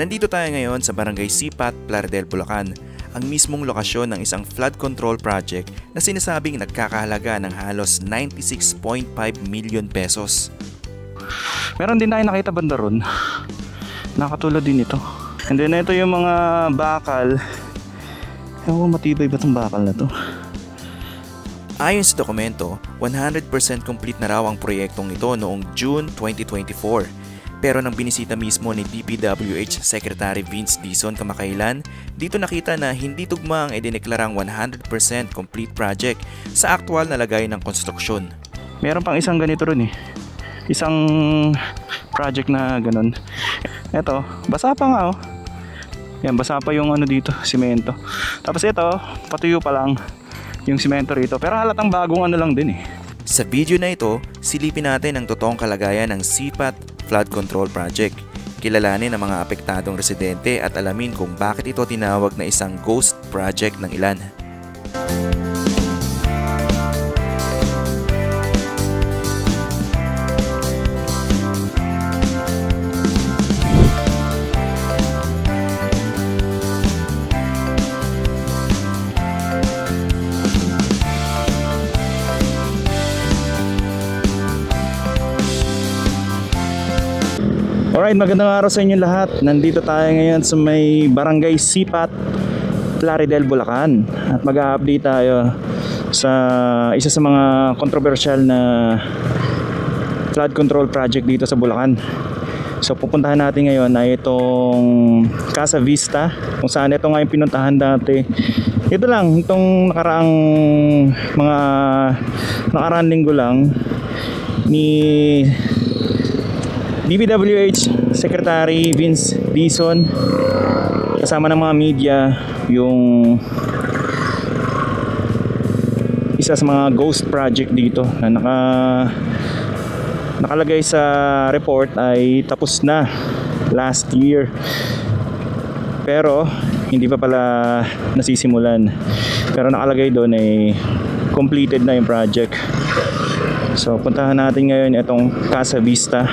Nandito tayo ngayon sa Barangay Sipat, Plaridel, Bulacan, ang mismong lokasyon ng isang flood control project na sinasabing nagkakahalaga ng halos 96.5 million pesos. Meron din tayo nakita banda ron. Nakatulad din ito. And then ito yung mga bakal. Ewan, matibay ba itong bakal na to? Ayon sa dokumento, 100% complete na raw ang proyektong ito noong June 2024. Pero nang binisita mismo ni DPWH Secretary Vince Dizon kamakailan, dito nakita na hindi tugma ang idineklarang 100% complete project sa aktwal na lagay ng konstruksyon. Meron pang isang ganito rin eh. Isang project na ganun. Eto, basa pa nga oh. Yan, basa pa yung ano dito, simento. Tapos ito, patuyo pa lang yung simento rito. Pero halatang bagong ano lang din eh. Sa video na ito, silipin natin ang totoong kalagayan ng Sipat Flood Control Project. Kilalanin ang mga apektadong residente at alamin kung bakit ito tinawag na isang ghost project ng ilan. Alright, magandang araw sa inyo lahat. Nandito tayo ngayon sa may Barangay Sipat, Plaridel, Bulacan. At mag-update tayo sa isa sa mga controversial na flood control project dito sa Bulacan. So pupuntahan natin ngayon ay itong Casa Vista, kung saan ito nga yung pinuntahan dati. Ito lang, itong nakaraang linggo lang ni DPWH Secretary Vince Dizon kasama ng mga media yung isa sa mga ghost project dito na nakalagay sa report ay tapos na last year, pero hindi pa pala nasisimulan, pero nakalagay doon ay completed na yung project. So puntahan natin ngayon itong Casa Vista.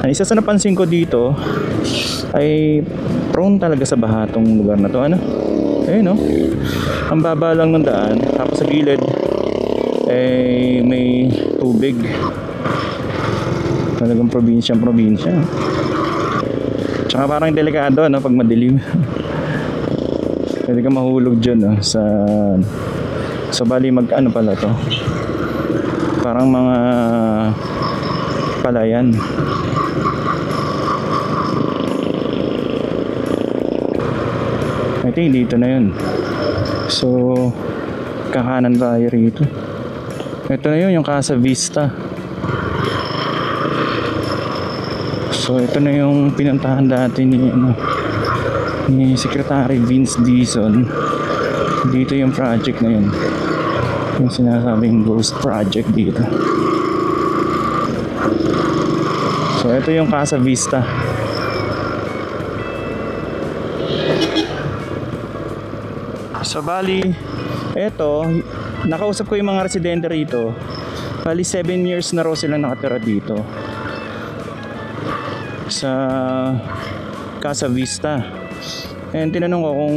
Ang isa sa napansin ko dito ay prone talaga sa baha tong lugar na to. Ano? Ayun no? Ang baba lang ng daan. Tapos sa gilid ay may tubig. Talagang probinsya. Tsaka parang delikado no, pag madilim. Pwede ka mahulog dyan no, sa bali ano pala to, parang mga palayan. I think dito na yun. So kakanan tayo rito. Ito na yun, yung Casa Vista. So ito na yung pinuntahan dati ni Secretary Vince Dizon. Dito yung project na yun, yung sinasabing ghost project dito. So ito yung Casa Vista. So bali, eto, nakausap ko yung mga residente rito. Bali 7 years na raw sila nakatira dito sa Casa Vista. And tinanong ko kung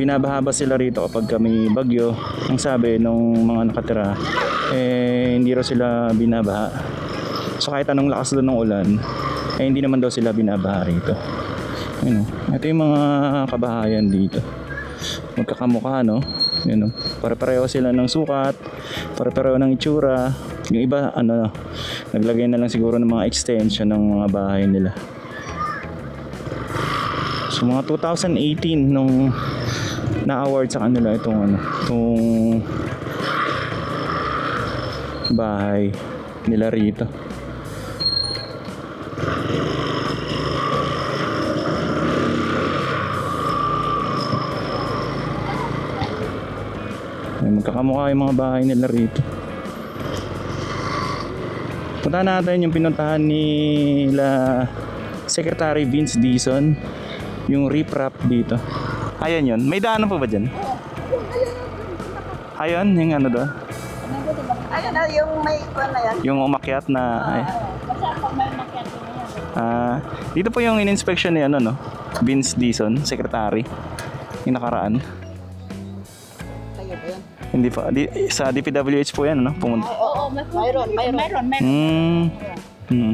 binabaha ba sila rito kapag may bagyo. Ang sabi nung mga nakatira, hindi raw sila binabaha. So kahit anong lakas doon ng ulan, hindi naman daw sila binabaha rito. Yun, ito yung mga kabahayan dito. Magkakamukha no. Yun, pare-pareho sila ng sukat, pare-pareho ng itsura. Yung iba naglagay na lang siguro ng mga extension ng mga bahay nila. So mga 2018 nung na-award sa kanila itong bahay nila rito. Magkakamukha yung mga bahay nila rito. Punta natin yung pinuntahan nila Secretary Vince Dizon, yung riprap dito. Ayan yun. May daanan po ba dyan? Ayun, yung ano doon? Ayun na, yung may ikon na yan. Yung umakyat na... Dito po yung in-inspection ni ano, no? Vince Dizon, secretary. Yung nakaraan. Kayo ba yan? Hindi pa. Sa DPWH po yan, no? Pumunta. Oo, mayroon.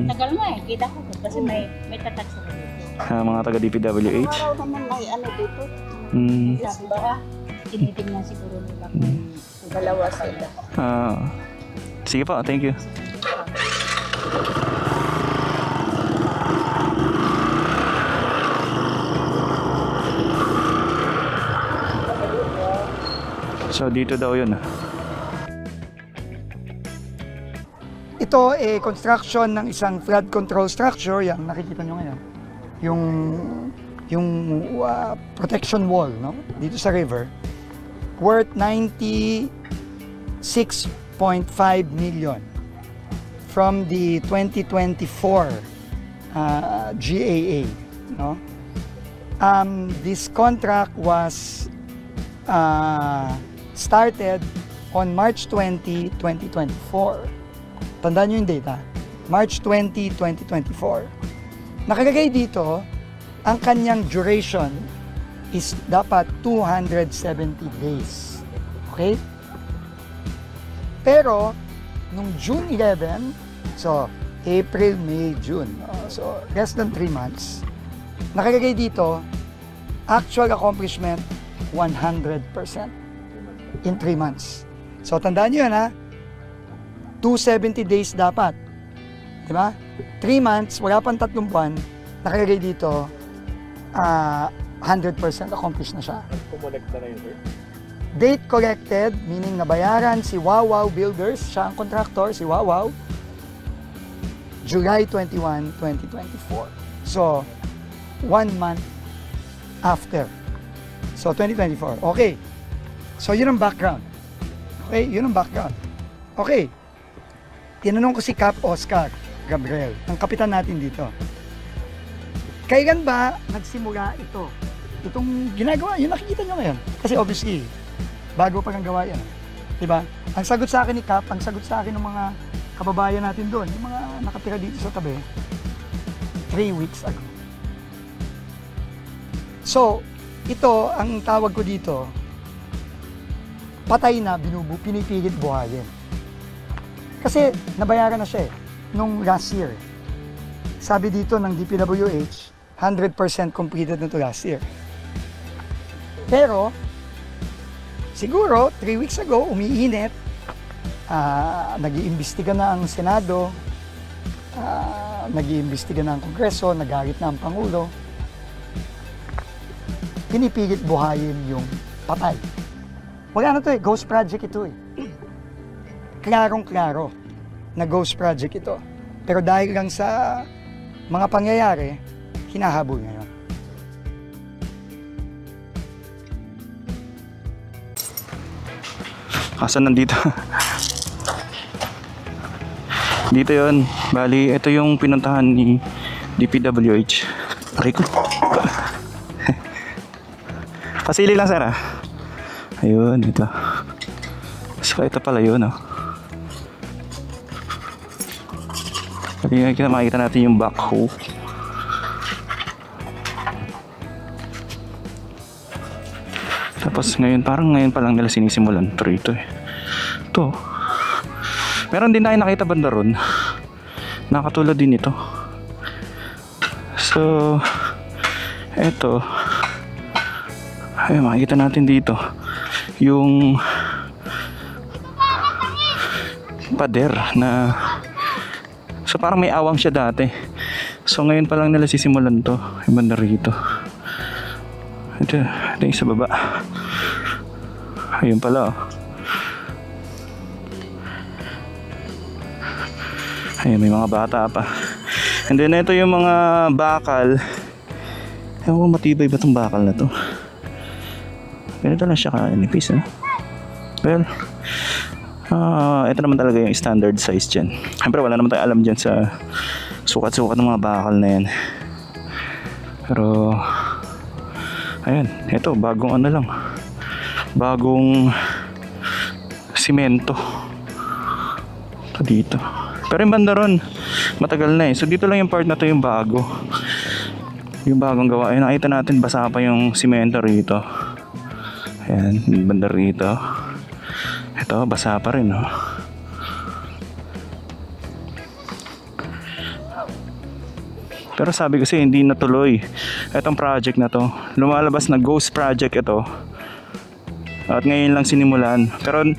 Tagal nga eh, kita ko kasi may tatag sa dito. Mga taga DPWH. Araw naman may ano dito. Sabi baka tinitingnan siguro nila kung Dalawa sila. Sige po, thank you. So dito daw yun. Ito construction ng isang flood control structure, yan nakikita nyo ngayon. Yung protection wall, no? Dito sa river, worth 96.5 million from the 2024 GAA, no? This contract was started on March 20, 2024. Tandaan nyo yung data. March 20, 2024. Nakalagay dito, ang kanyang duration is dapat 270 days. Okay? Pero, nung June 11, so April, May, June, so less than 3 months, nakalagay dito, actual accomplishment 100% in 3 months. So, tandaan nyo yan, ha? 270 days dapat. Diba? 3 months, wala pang 3 buwan, nakalagay dito, 100% accomplished na siya. Kumolekta na yun, sir? Date collected, meaning nabayaran si Wawaw Builders, siya ang contractor, si Wawaw, July 21, 2024. So, 1 month after. So, 2024. Okay. So, yun ang background. Okay, yun ang background. Okay. Tinanong ko si Cap Oscar Gabriel, ang kapitan natin dito. Kailan ba nagsimula ito? Itong ginagawa, yun nakikita nyo ngayon. Kasi obviously, bago pa kang gawa yan. Diba? Ang sagot sa akin ni Cap, ang sagot sa akin ng mga kababayan natin doon, yung mga nakatira dito sa tabi, 3 weeks ago. So, ito, ang tawag ko dito, patay na, pinipilit buhayin. Kasi nabayaran na siya nung last year. Sabi dito ng DPWH, 100% completed na to last year. Pero, siguro, 3 weeks ago, umiinit, nag-iimbestiga na ang Senado, nag-iimbestiga na ang Kongreso, nagalit na ang Pangulo, pinipilit buhayin yung patay. Wala na to ghost project ito Klarong-klaro na ghost project ito. Pero dahil lang sa mga pangyayari, hinahabol ngayon. Asan nandito? Dito yon. Bali, ito yung pinuntahan ni DPWH. Rico. Pasili lang, sir, ah. Ayun, ito. So, ito pala yun, oh. Makikita natin yung backhoe. Tapos ngayon, parang ngayon pa lang nila sinisimulan. Pero ito ito. Meron din tayo nakita banda ron. Nakatulad din ito. So, ito. Ay, makikita natin dito yung pader na, so parang may awang siya dati. So ngayon pa lang nila sisimulan to, yung banda rito. Ito yung sa baba. Ayun pala, oh. Ayun, may mga bata pa. And then ito yung mga bakal. Ewan ko, matibay ba itong bakal na to? Ganito lang siya ka-nipis, eh. Well, ito naman talaga yung standard size dyan. Siyempre wala naman tayo alam dyan sa sukat-sukat ng mga bakal na yan. Pero ayun, ito bagong ano lang, bagong simento ito dito. Pero yung banda ron, Matagal na eh. So dito lang yung part na to yung bago. Yung bagong gawa. Ayun, nakita natin basa pa yung simento rito. Ayan, banda rito. Ito, basa pa rin, oh. Pero sabi kasi hindi natuloy itong project na to. Lumalabas na ghost project ito. At ngayon lang sinimulan. Pero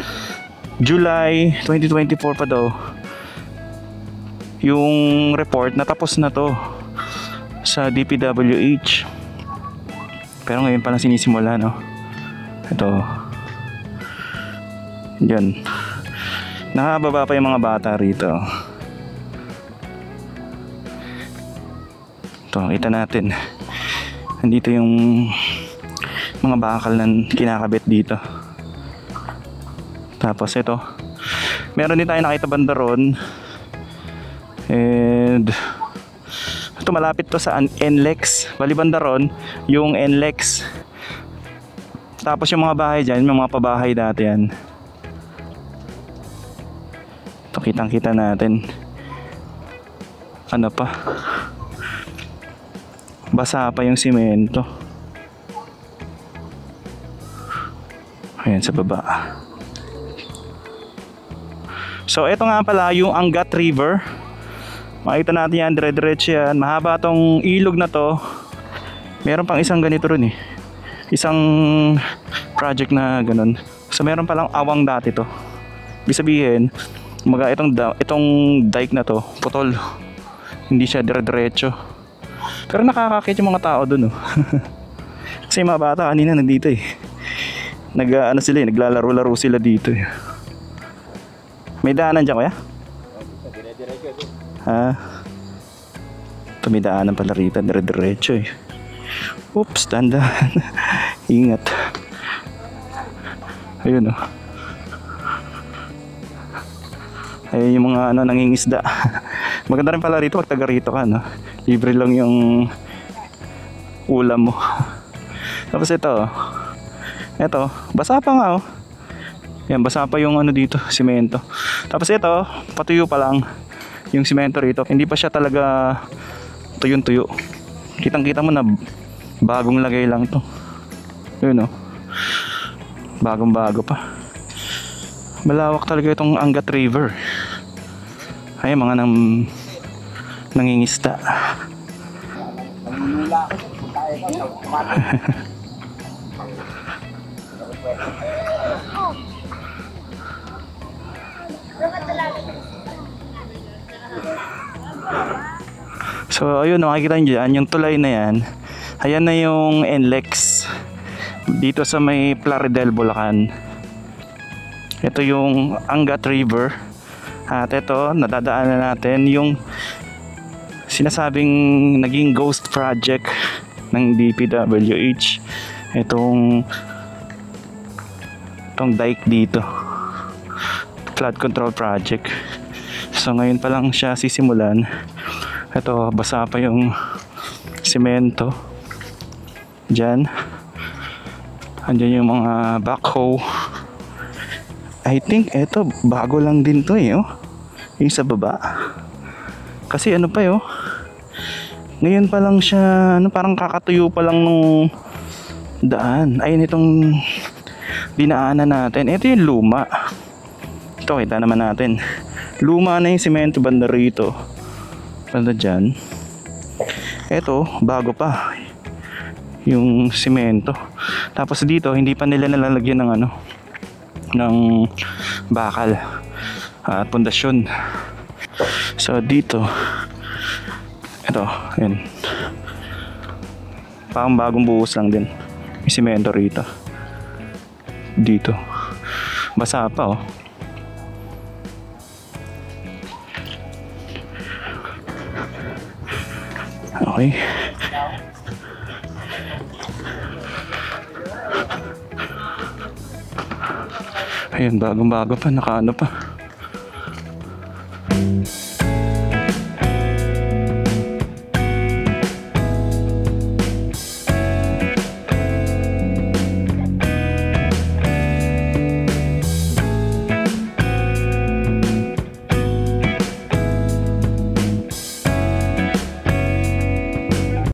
July 2024 pa daw yung report natapos na to sa DPWH. Pero ngayon pa lang sinisimula, no? Ito. Diyan. Nakababa pa yung mga bata rito. Ito, kita natin. Nandito yung mga bakal na kinakabit dito. Tapos ito. Meron din tayo nakita banda ron. And ito malapit to sa NLEX. Bali banda ron, yung NLEX. Tapos yung mga bahay dyan, yung mga pabahay dati yan. Ito kitang kita natin. Ano pa? Basa pa yung simento. Ayan sa baba. So ito nga pala yung Angat River. Makita natin yan, dire-diretso yan. Mahaba tong ilog na to. Meron pang isang ganito rin eh. Isang project na ganun. So meron palang awang dati to. Ibig sabihin, itong dike na to, putol. Hindi siya dire-diretso. Pero nakakakit yung mga tao dun, oh. Kasi yung mga bata kanina nandito eh. Naglalaro-laro sila dito eh. May daanan dyan, kuya? Ha? Ito may daanan pala rito, dire-diretso eh. Oops, dandan. Ingat. Ayun, oh. Ayun yung mga nangingisda. Maganda rin pala rito pag taga rito ka, no? Libre lang yung ulam mo. Tapos ito, basa pa nga, oh. Yan, basa pa yung dito, simento. Tapos ito, patuyo pa lang yung simento rito. Hindi pa siya talaga tuyong-tuyo. Kitang-kita mo na bagong lagay lang to. Yun, oh. Bagong-bago pa. Malawak talaga itong Angat River. Ay, mga nangingista. So ayun, nakikita nyo dyan, yung tulay na yan. Ayan na yung NLEX dito sa may Plaridel, Bulacan. Ito yung Angat River. At ito, nadadaanan natin yung sinasabing naging ghost project ng DPWH. Itong dike dito, flood control project. So ngayon pa lang siya sisimulan. Ito, basa pa yung simento dyan. Andyan yung mga backhoe. I think ito bago lang din to eh, oh. Yung sa baba. Kasi pa eh, oh. Ngayon pa lang siya, parang kakatuyo pa lang nung daan. Ayun itong dinaanan natin. Ito yung luma. Ito, kita naman natin. Luma na yung simento banda rito. Banda dyan. Ito, bago pa yung simento. Tapos dito, hindi pa nila nalalagyan ng ng bakal at pundasyon. So dito, ito, yun. Parang bagong buhos lang din. May simento rito. Dito. Basa pa, oh. Okay. Ayun, bagong-bago pa, nakaano pa.